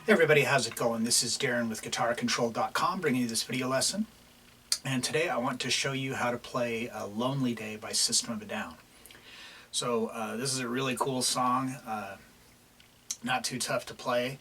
Hey everybody, how's it going? This is Darrin with GuitarControl.com bringing you this video lesson. And today I want to show you how to play Lonely Day by System of a Down. So this is a really cool song, not too tough to play.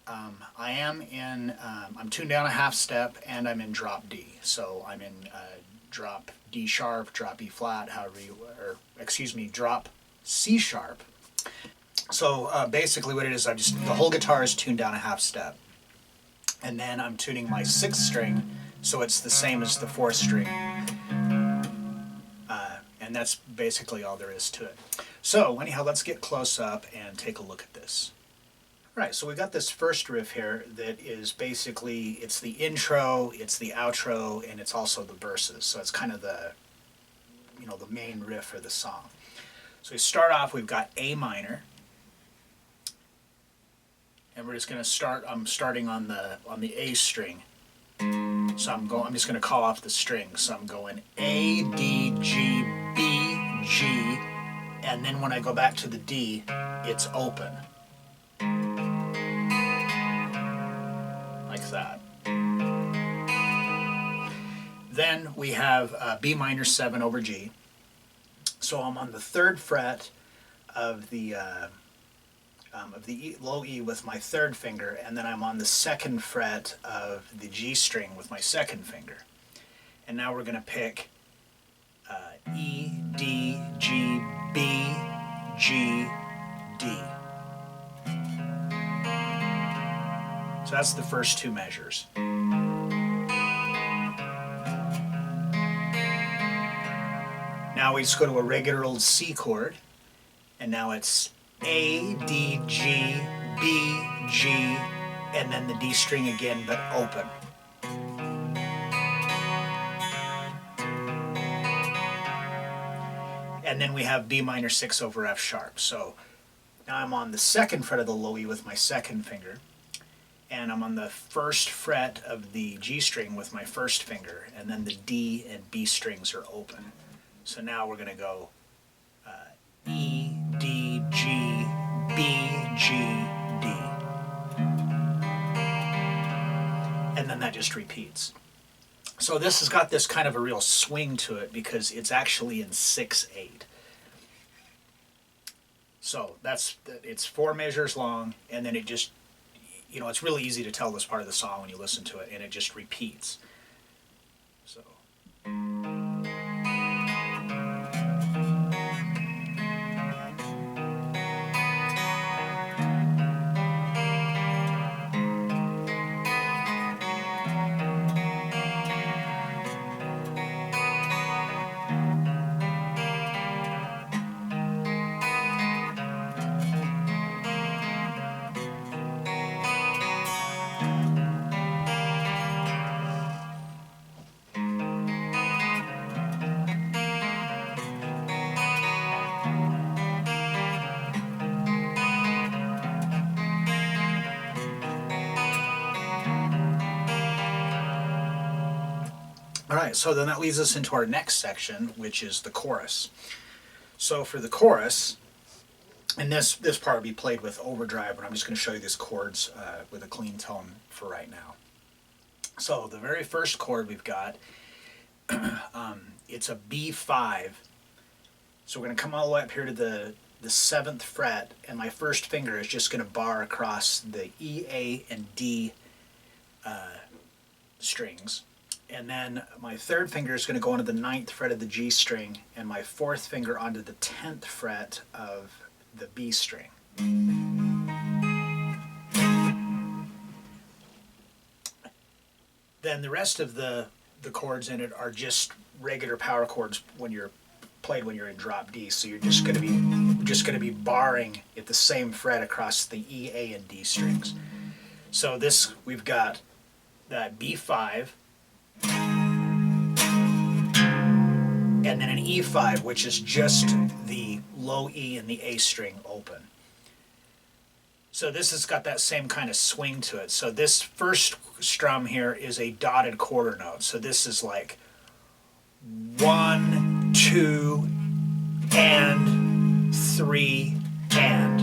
I'm tuned down a half step and I'm in drop D. So I'm in drop D sharp, drop E flat, drop C sharp. So basically what it is, the whole guitar is tuned down a half step. And then I'm tuning my 6th string so it's the same as the 4th string. And that's basically all there is to it. So anyhow, let's get close up and take a look at this. All right, so we got this first riff here that is basically, it's the intro, it's the outro, and it's also the verses. So it's kind of the main riff of the song. So we start off, we've got A minor. And we're just going to start, I'm starting on the A string. So I'm just going to call off the string. So I'm going A, D, G, B, G, and then when I go back to the D, it's open. Like that. Then we have B minor 7 over G. So I'm on the 3rd fret of the low E with my 3rd finger, and then I'm on the 2nd fret of the G string with my 2nd finger. And now we're going to pick E, D, G, B, G, D. So that's the first 2 measures. Now we just go to a regular old C chord, and now it's A, D, G, B, G, and then the D string again, but open. And then we have B minor 6 over F sharp. So now I'm on the 2nd fret of the low E with my 2nd finger, and I'm on the 1st fret of the G string with my 1st finger, and then the D and B strings are open. So now we're going to go E, D, G, B, G, D. And then that just repeats. So this has got this kind of a real swing to it because it's actually in 6/8. So it's 4 measures long, and then it just, it's really easy to tell this part of the song when you listen to it, and it just repeats. So. Alright, so then that leads us into our next section, which is the chorus. So for the chorus, and this part will be played with overdrive, but I'm just going to show you these chords with a clean tone for right now. So the very first chord we've got, it's a B5. So we're going to come all the way up here to the 7th fret, and my 1st finger is just going to bar across the E, A, and D strings. And then my 3rd finger is going to go onto the 9th fret of the G string, and my 4th finger onto the 10th fret of the B string. Then the rest of the chords in it are just regular power chords when you're in drop D. So you're just going to be barring at the same fret across the E, A, and D strings. So we've got that B5. And then an E5, which is just the low E and the A string open. So this has got that same kind of swing to it. So this first strum here is a dotted quarter note. So this is like 1, 2, and 3, and.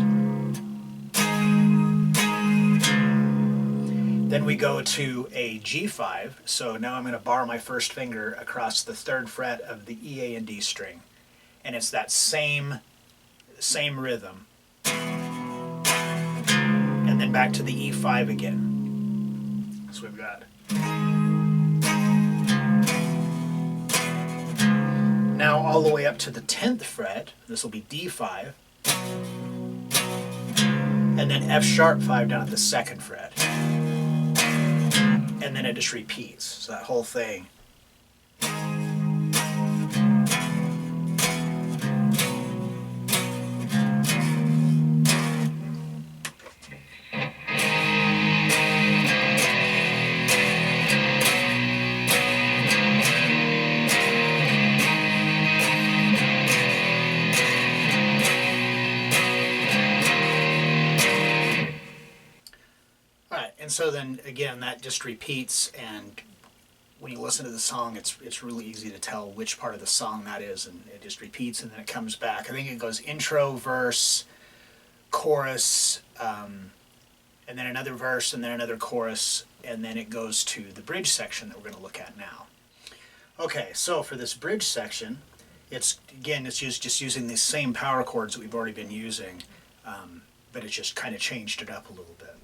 Then we go to a G5, so now I'm going to bar my first finger across the 3rd fret of the E, A, and D string. And it's that same rhythm. And then back to the E5 again. So we've got... Now all the way up to the 10th fret, this will be D5. And then F sharp 5 down at the 2nd fret. And then it just repeats. So that whole thing. And so then again, that just repeats, and when you listen to the song, it's really easy to tell which part of the song that is, and it just repeats and then it comes back. I think it goes intro, verse, chorus, and then another verse, and then another chorus, and then it goes to the bridge section that we're going to look at now. Okay, so for this bridge section, it's just using the same power chords that we've already been using, but it's just kind of changed it up a little bit.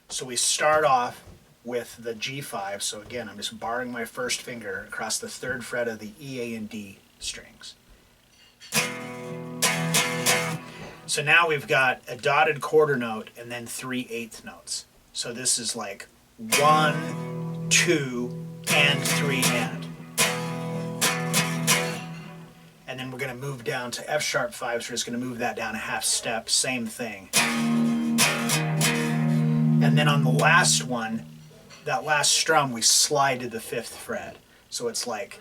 So we start off with the G5. So again, I'm just barring my first finger across the 3rd fret of the E, A, and D strings. So now we've got a dotted quarter note and then 3 eighth notes. So this is like 1, 2, and 3 and. And then we're going to move down to F sharp 5, so we're just going to move that down a half step, same thing. And then on the last one, that last strum, we slide to the 5th fret. So it's like...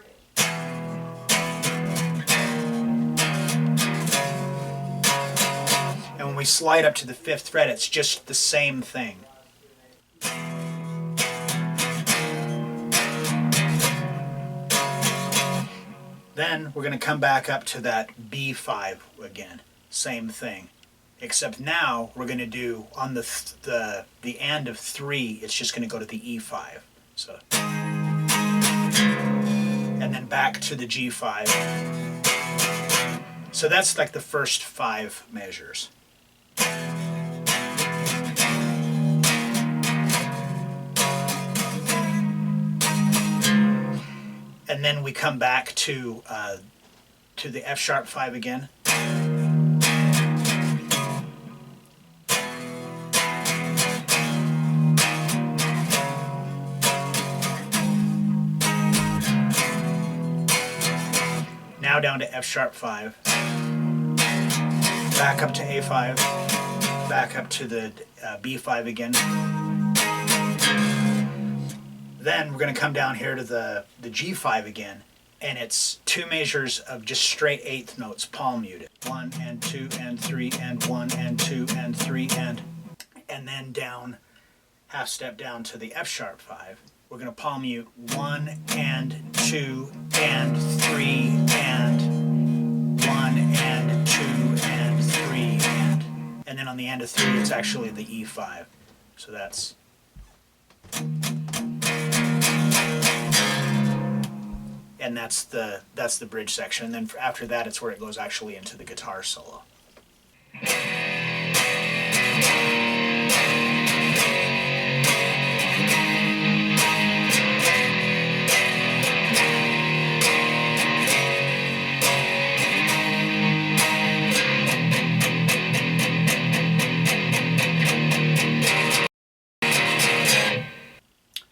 And when we slide up to the 5th fret, it's just the same thing. Then we're going to come back up to that B5 again. Same thing. Except now we're going to do on the and of 3, it's just going to go to the E5. So, and then back to the G5. So that's like the first 5 measures. And then we come back to the F sharp 5 again. Now down to F sharp 5, back up to A5, back up to the B5 again. Then we're going to come down here to the G5 again, and it's 2 measures of just straight 8th notes, palm muted. 1 and 2 and 3 and 1 and 2 and 3 and then down, half step down to the F sharp 5. We're going to palm mute 1 and 2 and 3 and 1 and 2 and 3 and then on the end of 3 it's actually the E5. So that's... And that's the bridge section. And then after that it's where it goes actually into the guitar solo.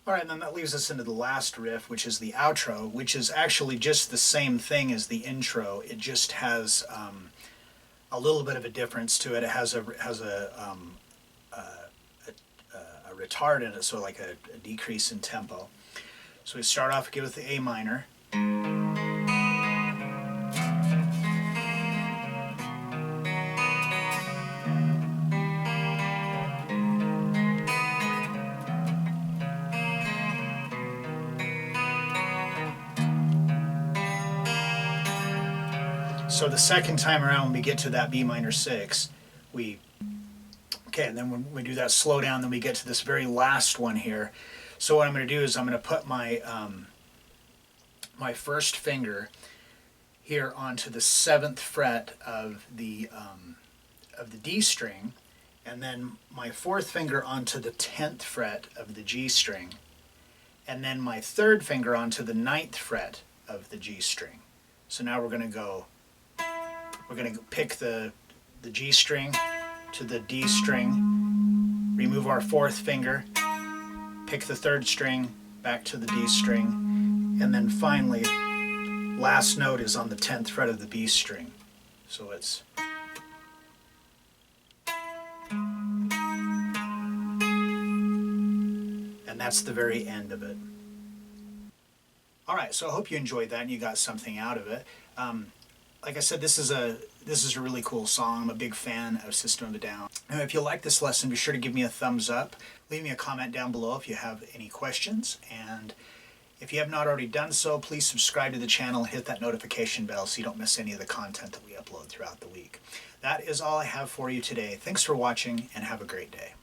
Alright, and then that leaves us into the last riff, which is the outro, which is actually just the same thing as the intro. It just has a little bit of a difference to it. It has a retard in it, so like a decrease in tempo. So we start off again with the A minor. So the second time around when we get to that B minor 6, we Okay, and then when we do that slow down, then we get to this very last one here. So what I'm going to do is I'm going to put my my first finger here onto the 7th fret of the D string, and then my 4th finger onto the 10th fret of the G string, and then my 3rd finger onto the 9th fret of the G string. So now we're going to pick the G string to the D string, remove our 4th finger, pick the 3rd string back to the D string, and then finally last note is on the 10th fret of the B string. So it's and that's the very end of it. Alright, so I hope you enjoyed that and you got something out of it. Like I said, this is a really cool song. I'm a big fan of System of a Down. Now, if you like this lesson, be sure to give me a thumbs up. Leave me a comment down below if you have any questions. And if you have not already done so, please subscribe to the channel and hit that notification bell so you don't miss any of the content that we upload throughout the week. That is all I have for you today. Thanks for watching and have a great day.